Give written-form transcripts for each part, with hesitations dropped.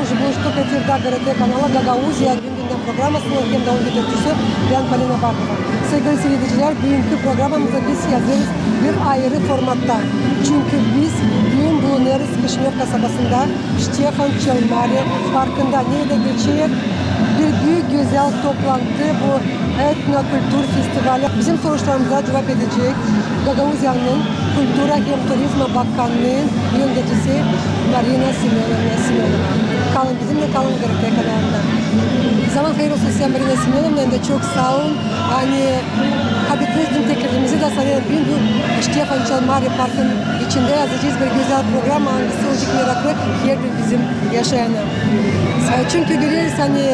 уже bu штука эфирда ГРТ канала Гагаузия gündem programmasının hem de onun editörü ben Polina Bakova. Sevgili seyirciler, bugünkü programımızda biz yazıyoruz bir ayrı formatta. Çünkü biz bugün bulunuyoruz Kışınyok kasabasında Stefan Çelmari Parkı'nda nerede geçiyor bir büyük güzel toplantı bu etnokültür festivali. Bizim soruşturmalarımıza cevap edecek Gagauzya'nın Kültüra hem Turizma Bakanlığı'nın yöneticisi Marina Simeonova. Kalın bizimle, kalın GRT kanalında. Zaman hayır olsun size Marina Simeonova'nın da çok sağ olun. Hani kabitiniz dün teklifimizi de sanırım bu Stefan Çelmari Parkı'nın içinde yazacağız bir güzel program. Hangisi olacak meraklı her bir bizim yaşayanlar. Çünkü görüyoruz hani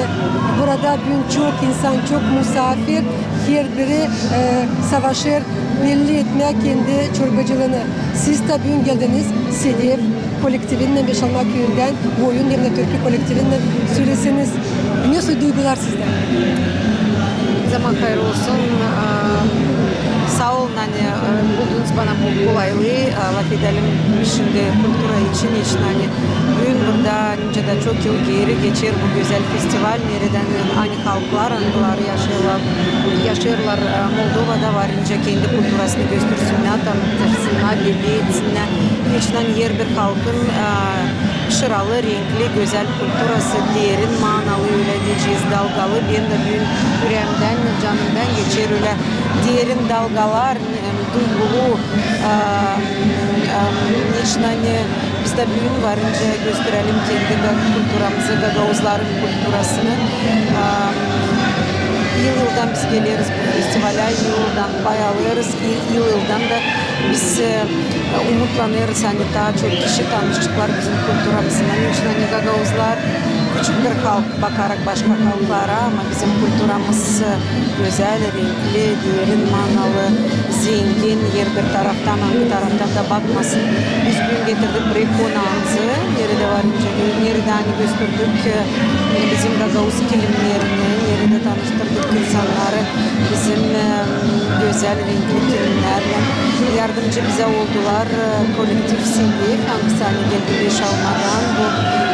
burada bugün çok insan, çok misafir, her biri savaşır, belli etmek kendi çorbacılığını. Siz de bugün geldiniz SEDEF kolektivinden, Beşalma köyünden, bu oyun hem de Türkiye kolektivinden söyleseniz. Nasıl duygular sizde? Zaman hayır olsun. Sağ olun hani buldunuz bana bu kolaylığı. Laf edelim şimdi kültüra için hani bugün burada de çok yıl geri geçer bu güzel festival. Nereden aynı halklar, anılar yaşarlar. Moldova'da varınca kendi kültürasını göstersinler, tanıtırsınlar, belli etsinler. İçinden yer bir halkın şıralı, renkli, güzel kültürası, derin, manalı öyle diyeceğiz, dalgalı. Ben de bugün yüreğimden, canımdan geçer öyle derin dalgalar, duygulu, içinden biz de bugün varınca gösterelim kendi kültüramızı, Gagauzların kültürasını. Yıldan biz geliriz bu festivale, yıldan bayalıyoruz, yıldan da biz umutlanıyoruz. Hani daha çok kişi tanışacaklar bizim kültüramızdan. İçin hani Gagauzlar küçük bir halk bakarak başka halklara ama bizim kültürümüz güzel, renkli, derin, manalı, zengin, her bir taraftan, hangi taraftan da bakmasın. Biz bugün getirdik buraya konağımızı, nerede varınca, nerede hani gösterdik bizim Gagauz kilimlerini, nerede tanıştırdık insanları, bizim güzel, renkli kilimlerle yardımcı bize oldular. Kolektif SEDEF, hangisi hani geldi Beşalma'dan, bu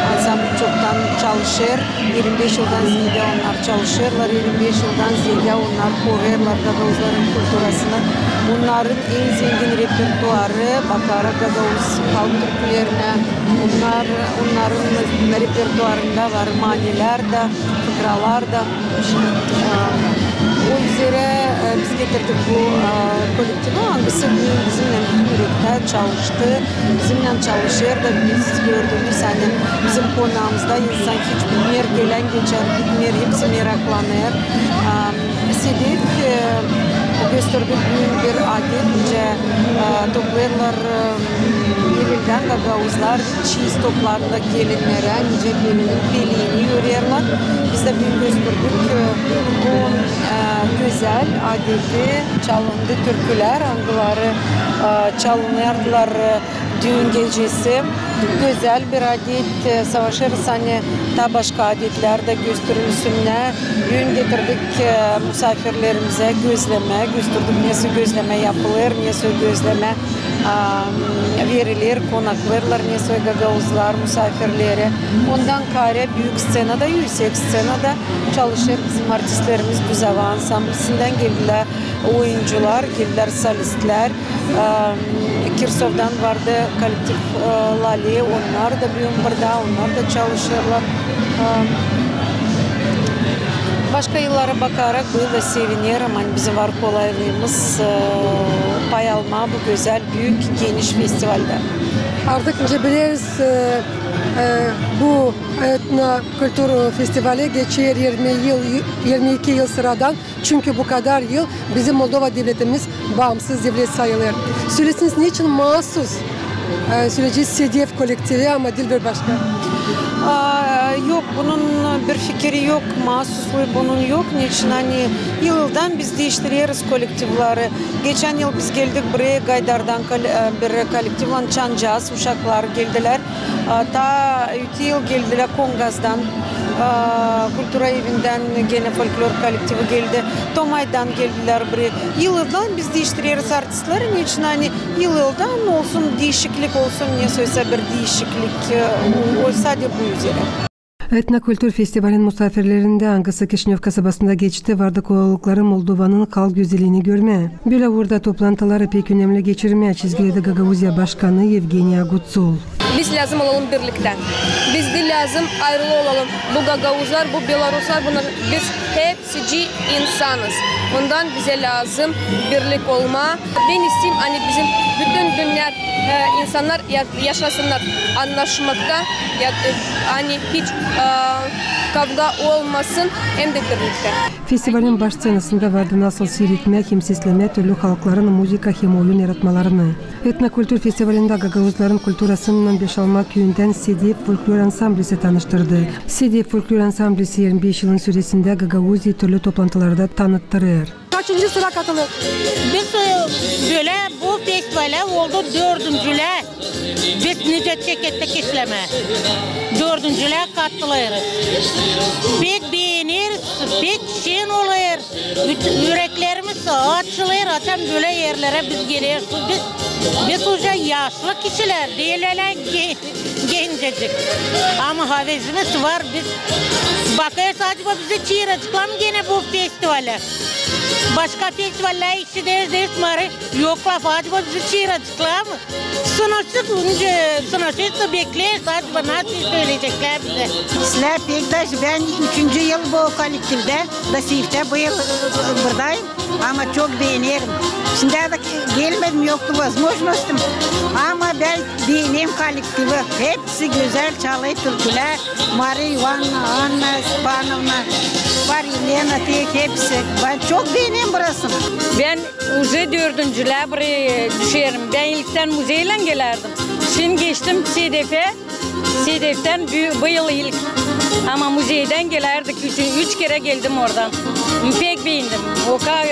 ansambl çoktan çalışır. 25 yıldan ziyade onlar çalışırlar. 25 yıldan ziyade onlar korurlar Gagauzların kültürasını. Bunların en zengin repertuarı bakarak Gagauz halk türkülerine. Onların repertuarında var maniler de, fıkralar da. O üzere biz getirdik bu kolektifi. Hangisi bizimle birlikte çalıştı. Bizimle çalışır da biz gördüğümüz hani bizim konağımızda insan hiç bilmiyor, gelen geçer, bilmiyor, hepsi meraklanır. SEDEF gösterdik bir adetçe toplarlar evvelden Gagauzlar çiğiz toplarında gelinlere, nice gelinin peleğini yürüyorlar. Biz de bugün gösterdik bu güzel adeti çalındı türküler, hangileri çalınırlar düğün gecesi. Güzel bir adet savaşırız hani daha başka adetler de gösterilsinler. Bugün getirdik misafirlerimize gözleme, gösterdik nasıl gözleme yapılır, nasıl gözleme verilir, konaklarlar, nasıl Gagauzlar misafirleri. Ondan kare büyük scenada, yüksek scenada çalışır bizim artistlerimiz Buzava ansamblisinden geldiler oyuncular, geldiler solistler. Kirsov'dan vardı kolektif Lali, onlar da bugün burada, onlar da çalışırlar. Başka yıllara bakarak böyle seviniyorum. Hani bizim var kolaylığımız pay alma bu güzel, büyük, geniş festivalde. Artık önce biliriz bu etnokültür festivali geçiyor 22 yıl sıradan. Çünkü bu kadar yıl bizim Moldova devletimiz bağımsız devlet sayılır. Söylesiniz niçin mahsus süreci SEDEF kolektifi ama Dilber başka? Yok, bunun bir fikri yok, mahsusluğu bunun yok. Niçin hani yıldan biz değiştiriyoruz kolektifleri. Geçen yıl biz geldik buraya Gaydar'dan bir kolektifle Çancaz uşaklar geldiler. Ta 2 yıl geldiler Kongaz'dan. Kültüra evinden gene folklor kolektifi geldi. Tomay'dan geldiler buraya. Yıldan biz değiştiriyoruz artistleri. Niçin hani yıldan olsun, değişiklik olsun, ne söylese bir değişiklik olsa da bu üzere. Etnokültür Festivali'nin misafirlerinde Angası Kişinev kasabasında geçti. Vardık oğulukları Moldova'nın kal güzelliğini görme. Böyle burada toplantıları pek önemli geçirmeye çizgiledi Gagauzya Başkanı Yevgeniy Gutsul. Biz lazım olalım birlikten. Biz de lazım ayrılı olalım. Bu Gagauzlar, bu Belaruslar, biz hepsi insanız. Ondan bize lazım birlik olma. Ben isteyeyim hani bizim bütün dünya insanlar yaşasınlar anlaşmakta. Hani hiç kavga olmasın hem de birlikte. Festivalin baş scenasında vardı nasıl seyretme, hem sesleme, türlü halkların müzika hem oyun yaratmalarını. Etnokültür Festivali'nde Gagauzların kulturasının Beşalma köyünden Sedef Folklor Ansamblisi tanıştırdı. Sedef Folklor Ansamblisi 25 yılın süresinde Gagauzya türlü toplantılarda tanıttırır. Kaçıncı sıra katılır? Biz böyle bu festivale oldu dördüncüler. Biz Nicetçe kettik işleme. Dördüncüler katılırız. Pek beğeniriz, pek şen olur. Yüreklerimiz açılır. Zaten böyle yerlere biz geliyoruz. Biz hoca yaşlı kişiler değil, gencecik. Ama havesimiz var. Biz bakıyoruz acaba bizi çiğracıklar mı gene bu festivale? Başka festivaller işi deriz yoklar acaba bizi çiğracıklar mı? Sınırsız bekleriz acaba nasıl söyleyecekler bize? Sizler Pektaş, ben 3. yıl bu kolektifde, Dasif'te bu yıl buradayım ama çok beğeniyorum. Şimdi de gelmedim yoktu возможностью ama ben beğeniyorum kolektifi. Hepsi güzel çalıyor türküler. Maria Ivановna, Anna Spanovna, var Elena Tek hepsi. Ben çok beğeniyorum burasını. Ben уже dördüncüler buraya düşerim. Ben ilkten müzeyle gelirdim. Şimdi geçtim Sedef'e. Sedef'ten bu yıl ilk. Ama müzeyden gelirdik. Üç kere geldim oradan. Pek beğendim. O kadar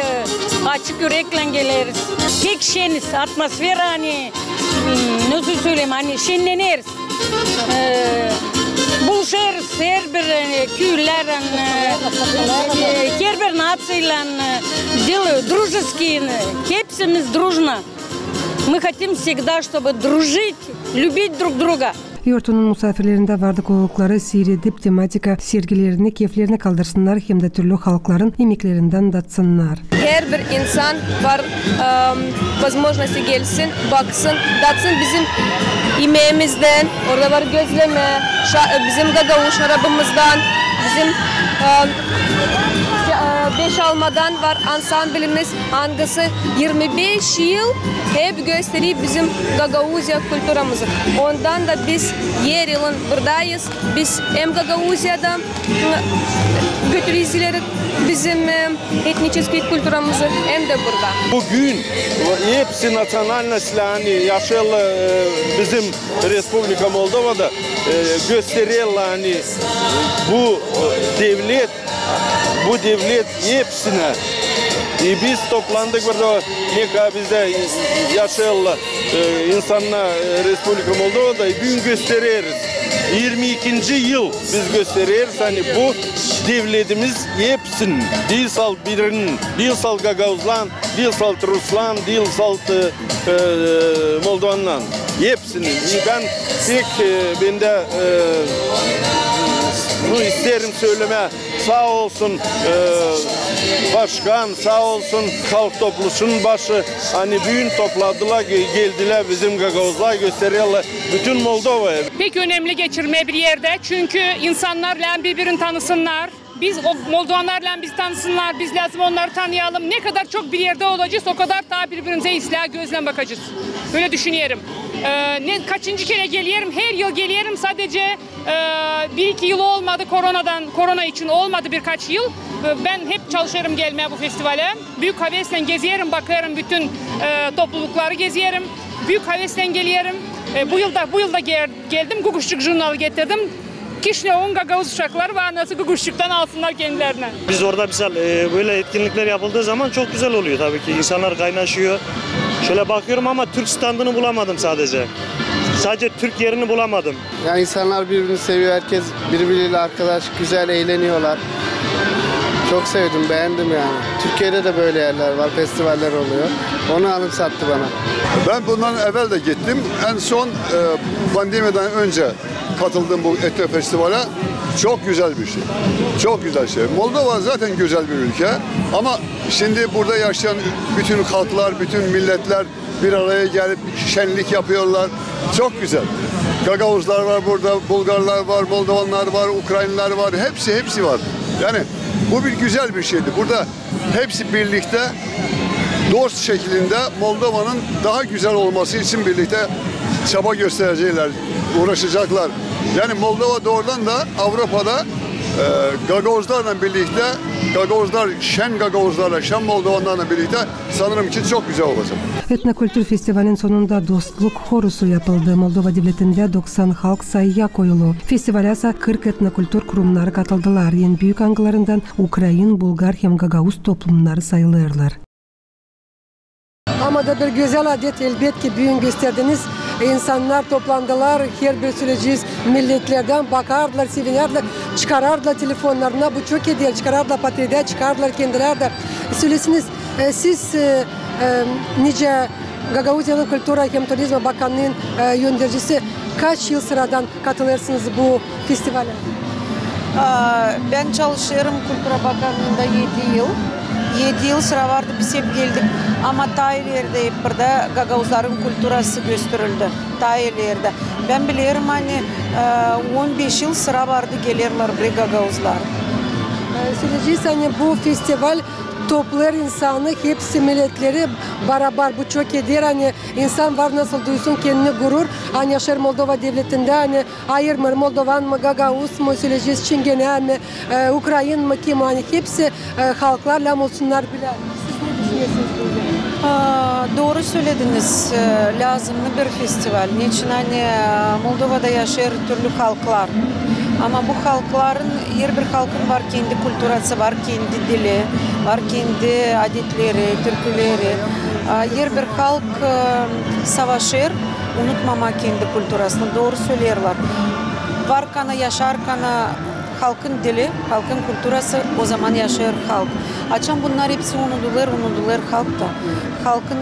açık yürekle geliriz. Pek şeniz. Atmosfer hani nasıl söyleyeyim hani şenleniriz. Buluşuruz her bir köylerin, her bir natsıyla, дружеские, hepsimiz дружно. Мы хотим всегда, чтобы дружить, любить друг друга. Yurtunun misafirlerinde vardık oğulukları seyredip tematika sergilerini, keyiflerini kaldırsınlar hem de türlü halkların yemeklerinden tatsınlar. Her bir insan var возможности gelsin, baksın, tatsın bizim yemeğimizden, orada var gözleme, bizim Gagauz şarabımızdan, bizim beş almadan var ansamblimiz hangisi 25 yıl hep gösteriyor bizim Gagauzya kültürümüzü. Ondan da biz her yılın buradayız. Biz hem Gagauzya'da götürüyoruz bizim etnik kültürümüzü hem de burada. Bugün hepsi nasyonalності hani yaşayan bizim Respublika Moldova'da gösteriyorlar hani bu devlet hepsine. Biz toplandık burada bizde yaşayan insanlar Respublika Moldova'da bugün gösteriyoruz. 22. yıl biz gösteriyoruz hani bu devletimiz hepsinin dilsal birinin, dilsal Gagauzlan, dilsal Ruslan, dilsal Moldovanlan hepsinin. Ben de isterim söyleme. Sağ olsun başkan, sağ olsun halk toplusunun başı hani büyün topladılar, geldiler bizim Gagauzlar gösteriyorlar bütün Moldova'ya. Pek önemli geçirme bir yerde çünkü insanlarla birbirini tanısınlar. Biz o Moldovanlarla biz tanısınlar, biz lazım onları tanıyalım. Ne kadar çok bir yerde olacağız o kadar daha birbirimize islah gözle bakacağız. Öyle düşünüyorum. Kaçıncı kere geliyorum, her yıl geliyorum sadece 1-2 yıl olmadı korona için olmadı birkaç yıl. Ben hep çalışırım gelmeye bu festivale. Büyük havesle geziyorum, bakıyorum bütün toplulukları geziyorum. Büyük havesle geliyorum. Bu yılda geldim, Guguşçuk jurnalı getirdim. Kişinev'in Gagauz uşakları ve nasıl Guguşçuk'tan alsınlar kendilerine. Biz orada misal böyle etkinlikler yapıldığı zaman çok güzel oluyor tabii ki. İnsanlar kaynaşıyor. Şöyle bakıyorum ama Türk standını bulamadım sadece. Sadece Türk yerini bulamadım. Yani insanlar birbirini seviyor, herkes birbiriyle arkadaş, güzel eğleniyorlar. Çok sevdim, beğendim yani. Türkiye'de de böyle yerler var, festivaller oluyor. Onu anımsattı bana. Ben bundan evvel de gittim. En son pandemiden önce katıldım bu Etno Festival'e. çok güzel bir şey. Çok güzel şey. Moldova zaten güzel bir ülke ama şimdi burada yaşayan bütün halklar, bütün milletler bir araya gelip şenlik yapıyorlar. Çok güzel. Gagavuzlar var burada, Bulgarlar var, Moldovanlar var, Ukraynalılar var. Hepsi var. Yani bu bir güzel bir şeydi. Burada hepsi birlikte dost şeklinde Moldova'nın daha güzel olması için birlikte çaba gösterecekler, uğraşacaklar. Yani Moldova doğrudan da Avrupa'da Gagavuzlarla birlikte, Şen Gagavuzlarla, Şen Moldovanlarla birlikte sanırım ki çok güzel olacak. Etnokültür Festivali'nin sonunda dostluk korusu yapıldı. Moldova devletinde 90 halk sayıya koyulu. Festivale ise 40 etnokültür kurumları katıldılar. En büyük angılarından Ukrayna, Bulgar hem Gagavuz toplumları sayılırlar. Ama da bir güzel adet elbette büyün gösterdiniz. İnsanlar toplandılar, her bir süreciz milletlerden bakardılar, sevinirdiler, çıkarardılar telefonlarına, bu çok iyi, çıkarardılar patride, çıkardılar kendileri de. Söylesiniz, siz nice Gagavuzya'nın Kültüra hem Turizm Bakanlığı'nın yöndericisi kaç yıl sıradan katılırsınız bu festivale? Ben çalışıyorum Kültüra Bakanlığı'nda 7 yıl. 7 yıl sıra vardı, biz hep geldik ama Tayilerde burada Gagavuzların kültürası gösterildi. Tayilerde. Ben biliyorum hani 15 yıl sıra vardı gelirler buraya Gagavuzlar. Söyleyeceğiz hani bu festival toplar insanı, hepsi milletleri beraber, bu çok iyidir. Hani insan var nasıl duysun kendini gurur. Hani yaşar Moldova devletinde hani ayırmır Moldovan mı, Gagavuz mu, söyleyeceğiz Çingene mi, Ukrayna mı, kim hani hepsi halklarla olsunlar bile. Siz ne düşünüyorsunuz böyle? Doğru söylediniz. Lazımlı bir festival. Niçin hani Moldova'da yaşar türlü halklar. Ama bu halkların, her bir halkın var kendi kültürası, var kendi dili, var kendi adetleri, türküleri. Her bir halk savaşır, unutmama kendi kültürasını, doğru söylerler. Var kana, yaşar kana halkın dili, halkın kültürası, o zaman yaşar halk. Açan bunlar hepsi unutulur halkta. Halkın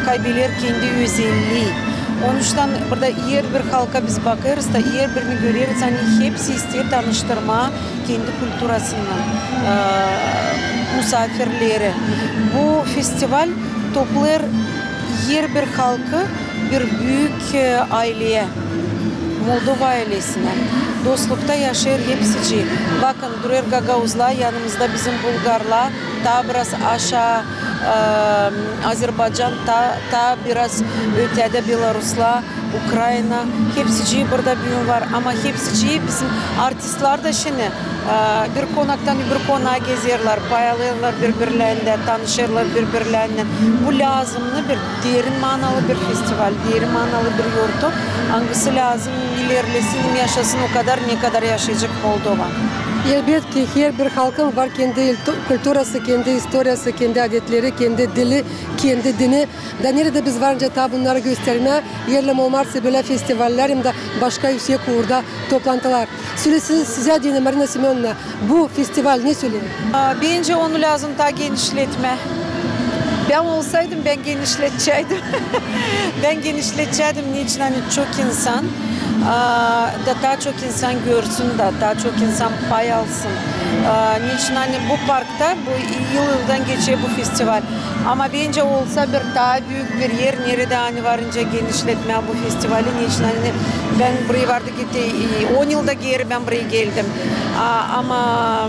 kaybeder kendi özelliği. Onun için burada her bir halka biz bakarız da her birini görürüz. Hani hepsi ister tanıştırma kendi kültürasından misafirleri. Bu festival toplar her bir halkı bir büyük aileye, Moldova ailesine. Dostlukta yaşar hepsi. Bakın duruyor Gagavuzlar, yanımızda bizim Bulgarlar, daha biraz aşağı Azerbaycan, ta biraz ötede Belaruslar, Ukrayna, hepsi burada büyük var ama hepsi bizim artistler de şimdi bir konaktan bir konağa gezerler, paylaşırlar birbirlerine, tanışırlar birbirlerine. Bu lazımlı bir derin manalı bir festival, derin manalı bir yurtu. Hangisi lazım, ilerlesin, yaşasın o kadar ne kadar yaşayacak Moldova. Elbette her bir halkın var kendi kültürası, kendi historiası, kendi adetleri, kendi dili, kendi dini. Da nerede biz varınca ta bunları gösterme, yerli olmazsa böyle festivaller hem de başka yüksek uğurda toplantılar. Söylesiniz size diyene Marina Semyonovna, bu festival ne söyleyeyim? Bence onu lazım daha genişletme. Ben olsaydım ben genişletecektim. Ben genişletecektim. Niçin? Hani çok insan daha çok insan görsün de daha çok insan pay alsın. Niçin? Hani bu parkta bu yıldan geçiyor bu festival. Ama bence olsa bir daha büyük bir yer nerede hani varınca genişletme bu festivali. Niçin? Hani ben buraya vardı gitti 10 yılda geri ben buraya geldim. Ama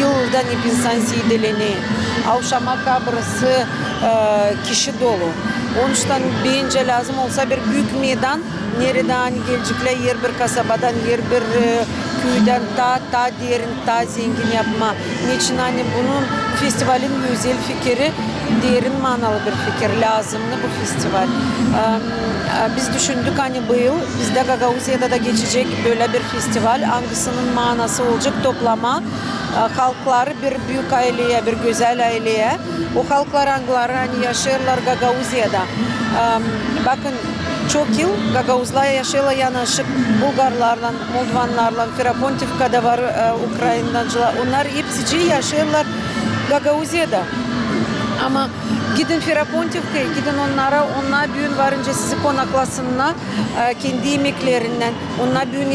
yıldan hep insan sideleniyor. Avşamaka burası kişi dolu. Onun için bence lazım olsa bir büyük meydan nerede hani gelecekler yer bir kasabadan, yer bir köyden daha derin, daha zengin yapma. Niçin hani bunun festivalin güzel fikri, derin manalı bir fikir lazımlı bu festival. Biz düşündük hani bu yıl bizde Gagavuzya'da da geçecek böyle bir festival. Hangisinin manası olacak toplama halkları bir büyük aileye, bir güzel aileye. O halklar hani yaşarlar Gagavuzya'da. Bakın çok yıl Gagavuzlar yaşıyorlar yanaşık Bulgarlarla, Moldovanlarla, Ferapontivka'da var Ukraynalılar. Onlar hepsi yaşıyorlar Gagavuzya'da. Ama Gidin Ferapontivka'ya, gidin onlara, onlar büyün varınca sizi konaklasınlar kendi yemeklerinden. Onlar büyün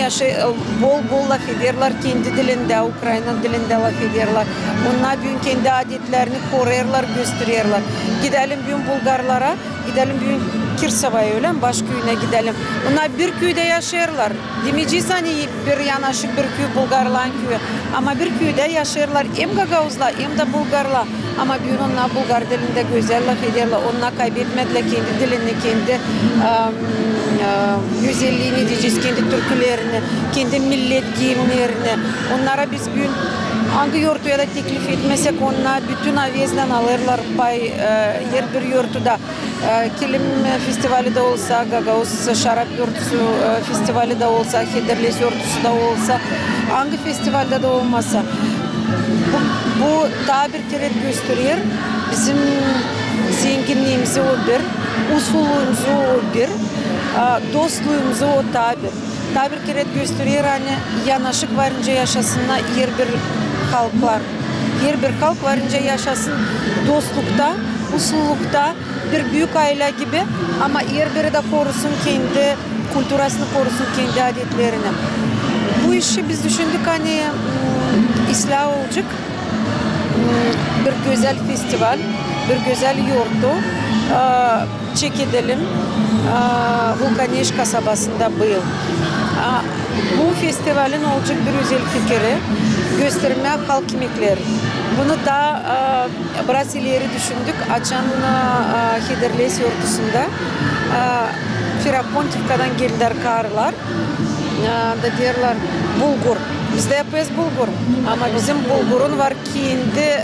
bol laf ederler kendi dilinde, Ukrayna dilinde laf ederler. Onlar büyün kendi adetlerini koruyarlar, gösterirler. Gidelim büyün Bulgarlara, gidelim büyün Kirsava'ya öyle mi? Baş köyüne gidelim. Onlar bir köyde yaşarlar. Demeyeceğiz hani bir yanaşık bir köy Bulgarlan köyü. Ama bir köyde yaşarlar. Hem Gagauzlar hem de Bulgarlar. Ama büyün onlar Bulgar dilinde güzel laf ederler. Onlar kaybetmediler kendi dilini, kendi güzelliğini diyeceğiz, kendi türkülerini, kendi millet giyimlerini. Onlara biz büyün hangi yurtuya da teklif etmesek onlar bütün avezden alırlar pay yer bir yurtuda. Kilim festivali de olsa, Gagauz şarap yurtusu festivali de olsa, Hederles yurtusu da olsa, hangi festivalde de olmasa. Bu daha bir kere gösteriyor. Bizim zenginliğimizi o bir, usulümüzü o bir, dostluğumuzu o daha bir. Daha bir kere gösteriyor hani yanaşık varınca yaşasınlar yer bir halklar. Yer bir halk varınca yaşasın dostlukta, usullukta bir büyük aile gibi ama yer biri de korusun kendi kültürasını, korusun kendi adetlerini. Bu işi biz düşündük hani ıslah olacak. Bir güzel festival, bir güzel yurdu çekelim Vulkaneş kasabasında bu yıl. Bu festivalin olacak bir özel fikri gösterme halk yemekleri. Bunu da biraz ileri düşündük. Açan Hederles yurtusunda Ferapontivka'dan geldiler karılar. Da diyorlar bulgur. Bizde yapıyoruz bulgur. Ama bizim bulgurun var kendi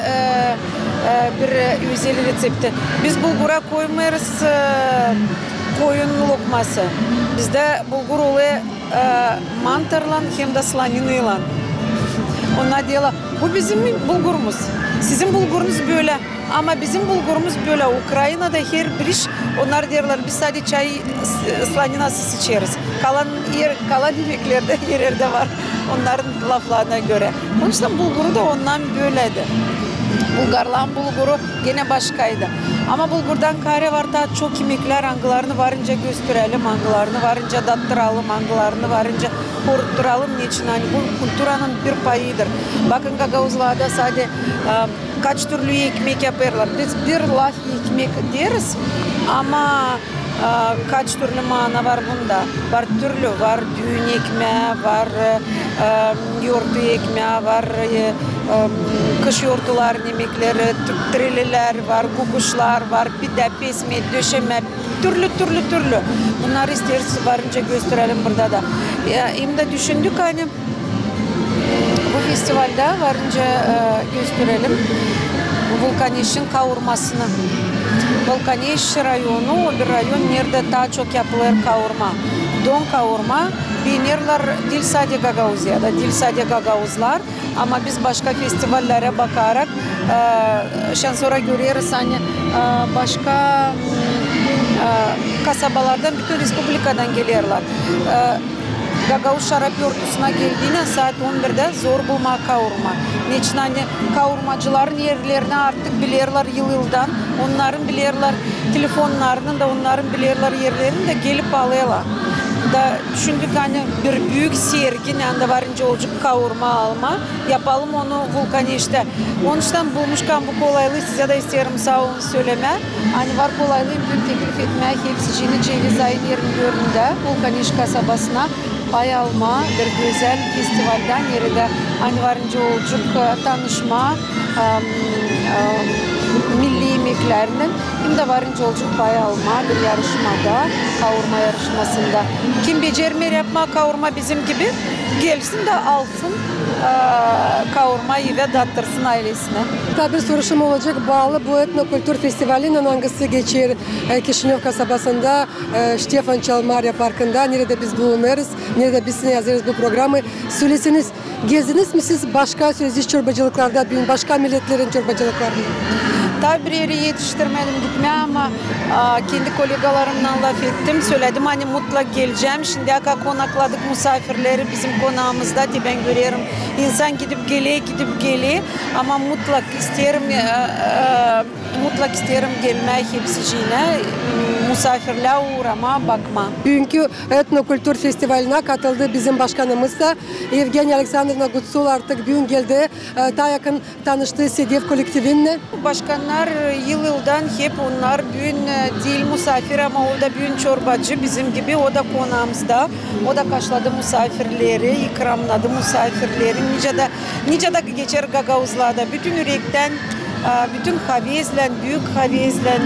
bir özel resepti. Biz bulgura koymuyoruz koyun lokması. Bizde bulgur oluyor mantarla hem de slaninayla. Onlar diyorlar bu bizim bulgurumuz. Sizin bulgurunuz böyle. Ama bizim bulgurumuz böyle. Ukrayna'da her bir iş. Onlar diyorlar biz sadece çay slaninası içeriz. Kalan yemeklerde her yerde var. Onların laflarına göre. Onun için bulguru da ondan böyleydi. Bulgarların bulguru gene başkaydı. Ama bulgurdan kare var da çok yemekler hangilerini varınca gösterelim, hangilerini varınca dattıralım, hangilerini varınca korutturalım. Niçin? Hani bu kültüranın bir payıdır. Bakın Gagauzlarda sadece kaç türlü ekmek yaparlar. Biz bir laf ekmek deriz ama kaç türlü mana var bunda. Var türlü, var düğün ekmeği, var yoğurtlu ekmeği, var kış yoğurtluların yemekleri, trililer var, kukuşlar var, pide, pesme, döşeme, türlü. Bunları isteriz varınca gösterelim burada da. Hem de düşündük hani bu festivalde varınca gösterelim Vulkaneş'in kavurmasını. Vulkaneş rayonu, o bir rayon nerede daha çok yapılır kavurma. Don kavurma, beğenirler değil sadece Gagauziyada, değil sadece Gagauzlar. Ama biz başka festivallere bakarak sonra görüyoruz hani başka kasabalardan, bütün Respublikadan geliyorlar. Gagauz şarap yurtusuna geldiğinde saat 11'de zor bulma kavurma. Niçin hani kavurmacıların yerlerini artık biliyorlar yıldan. Onların biliyorlar telefonlarının da onların biliyorlar yerlerini de gelip alıyorlar. Da düşündük hani bir büyük sergi yanında varınca olacak kavurma alma. Yapalım onu Vulkaneş'te. Onun için bulmuşken bu kolaylığı size de isterim sağ olun söyleme. Hani var kolaylığı bir teklif etmeye hepsicini ceviz ayın 24'ünde Vulkaneş kasabasına pay alma bir güzel festivalden yerinde hani varınca olacak tanışma milli yemeklerinin hem de varınca olacak pay alma bir yarışmada, kavurma yarışmasında. Kim becermer yapma kavurma bizim gibi gelsin de alsın kavurmayı ve dattırsın ailesine. Tabii bir soruşum olacak. Bağlı bu etnokültür festivalinin hangisi geçer Kişinev kasabasında Ştefan Çalmarya Parkı'nda. Nerede biz bulunuyoruz, nerede biz yazarız bu programı. Söylesiniz, gezdiniz mi siz başka sözlü çorbacılıklarda, başka milletlerin çorbacılıklarını? Tabii bir yere yetiştirmedim gitmeye ama kendi kolegalarımdan laf ettim. Söyledim hani mutlak geleceğim. Şimdi konakladık misafirleri bizim konağımızda. Ben görüyorum insan gidip geliyor ama mutlak isterim gelmeye hepsiciğine. Misafirler uğrama, bakma. Bugünkü etnokültür festivaline katıldı bizim başkanımız da Evgeniya Aleksandrovna Gutsul artık bugün geldi. Daha yakın tanıştı SEDEF kolektifinle. Başkanlar yıldan hep onlar bugün değil misafir ama o da bugün çorbacı bizim gibi o da konağımızda. O da karşıladı misafirleri, ikramladı misafirleri. Nice de geçer Gagavuzlar'da. Bütün yürekten, bütün havezle, büyük havezle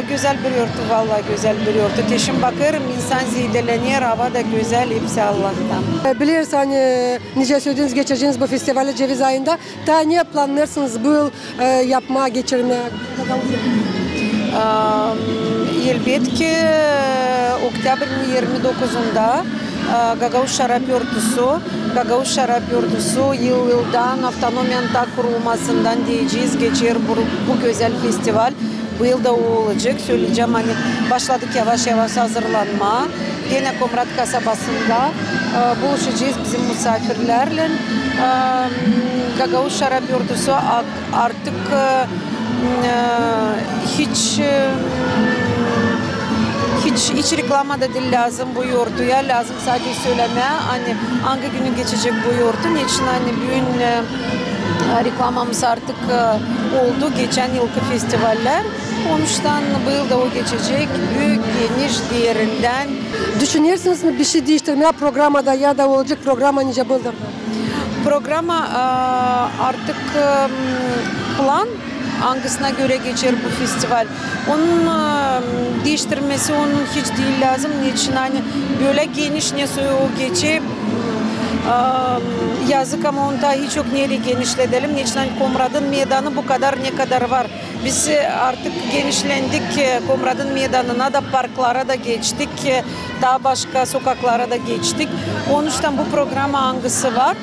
güzel bir yurtu, vallahi güzel bir yurtu. Teşim bakarım insan zideleniyor, hava da güzel, hepsi Allah'tan. Biliyorsun hani nice söylediğiniz geçeceğiniz bu festivali ceviz ayında. Daha ne planlarsınız bu yıl yapmaya, geçirmeye? Elbette Oktyabr'ın 29'unda Gagavuz Şarap Yurtusu yıldan Avtonomiyanın kurulmasından diyeceğiz geçer bu güzel festival. Bu yıl da olacak. Söyleyeceğim hani başladık yavaş hazırlanma. Gene Komrat kasabasında buluşacağız bizim misafirlerle. Gagavuz Şarap Yurtusu artık hiç reklama da değil lazım bu yurtuya. Lazım sadece söyleme hani hangi günü geçecek bu yurtun için hani bugün reklamamız artık oldu. Geçen yılki festivaller. Onuştan bu yıl da o geçecek. Büyük, geniş, diğerinden. Düşünüyorsunuz mu bir şey değiştirmeye programda ya da olacak programa nice buldum? Programa artık plan hangisine göre geçer bu festival. Onun değiştirmesi onun hiç değil lazım. Niçin hani böyle geniş ne o geçip yazık ama onu da hiç yok nereye genişletelim. Niçin hani Komrad'ın meydanı bu kadar ne kadar var. Biz artık genişlendik. Komrad'ın meydanına da parklara da geçtik. Daha başka sokaklara da geçtik. Onun için bu programa hangisi var?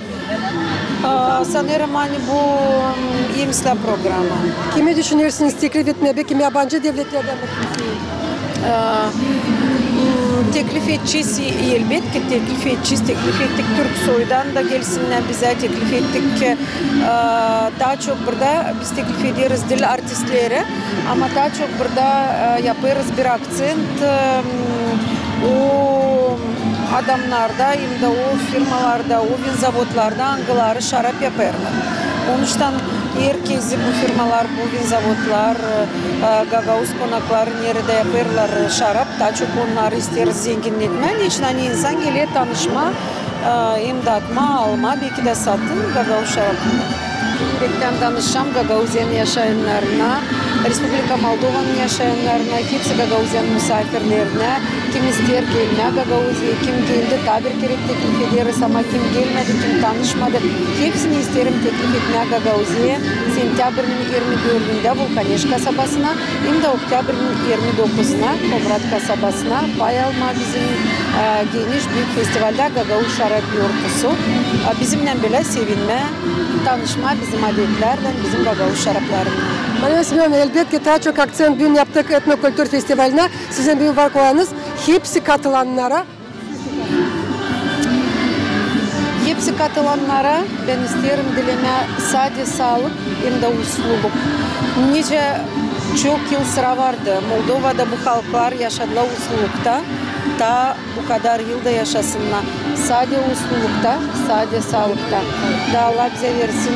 Sanırım hani bu İMSLA programı. Kimi düşünürsünüz teklif etmeye? Belki yabancı devletlerden mi? Teklif edeceğiz elbette teklif edeceğiz. Teklif ettik Türk soydan da gelsinler bize teklif ettik. Daha çok burada biz teklif ediyoruz dil artistleri ama daha çok burada yaparız bir akcent o adamlarda hem de o firmalarda, o vinzavodlarda angıları şarap yaparlar. Onun için herkesi bu firmalar, bu vinzavodlar, Gagavuz konakları nerede yaparlar şarap. Daha çok onları isteriz zenginletmen. için hani insan geliyor tanışma, imdatma, alma, belki de satın Gagavuz şarapını. Yürekten danışacağım Gagavuzyan yaşayanlarına, Respublika Moldova'nın yaşayanlarına, hepsi Gagavuzyan misafirlerine, kim ister gelmeye Gagavuzya, kim geldi tabir gerek teklif ederiz ama kim gelmedi, kim tanışmadı, hepsini isterim teklif etmeye Gagavuzya'ya. Sentyabr'ın 24'ünde Vulkaneş kasabasına, hem de Oktyabr'ın 29'una Komrat kasabasına pay alma bizim geniş büyük festivalde Gagavuz Şarap Yurtusu. Bizimle bile sevinme, tanışma bizim adetlerle, bizim Gagavuz şaraplarıyla. Maria Semyonovna, elbette daha çok akcent bugün yaptık etnokültür festivaline. Sizin bugün var kolanız hepsi katılanlara. Hepsi katılanlara ben isterim dileme sadece sağlık hem de usluluk. Nice çok yıl sıra vardı. Moldova'da bu halklar yaşadılar uslulukta. Daha bu kadar yılda yaşasınlar. Sadece uslulukta, sadece sağlıkta. Daha Allah bize versin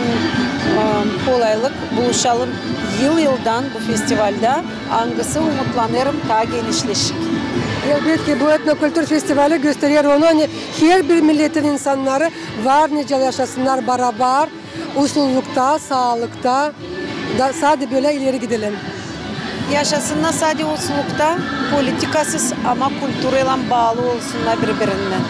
kolaylık. Buluşalım yıldan bu festivalde. Hangisi umutlanırım daha genişleşik. Elbette bu etnokültür festivali gösteriyor onu hani her bir milletin insanları var nice yaşasınlar beraber usullukta, sağlıkta da sadece böyle ileri gidelim. Yaşasınlar sadece usullukta, politikasız ama kültürle bağlı olsunlar birbirinden.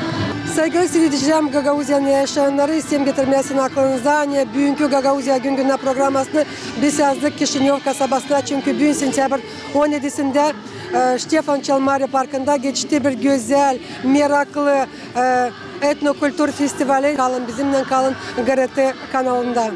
Sevgili seyircilerim, Gagavuzyan yaşayanları istedim getirmesin aklınızda. Hani bugünkü Gagavuzya gün programmasını biz yazdık Kişinyov kasabasına çünkü bugün sentyabr 17'sinde Ştefan Çelmari Parkı'nda geçti bir güzel, meraklı etnokültür festivali. Kalın bizimle kalın GRT kanalında.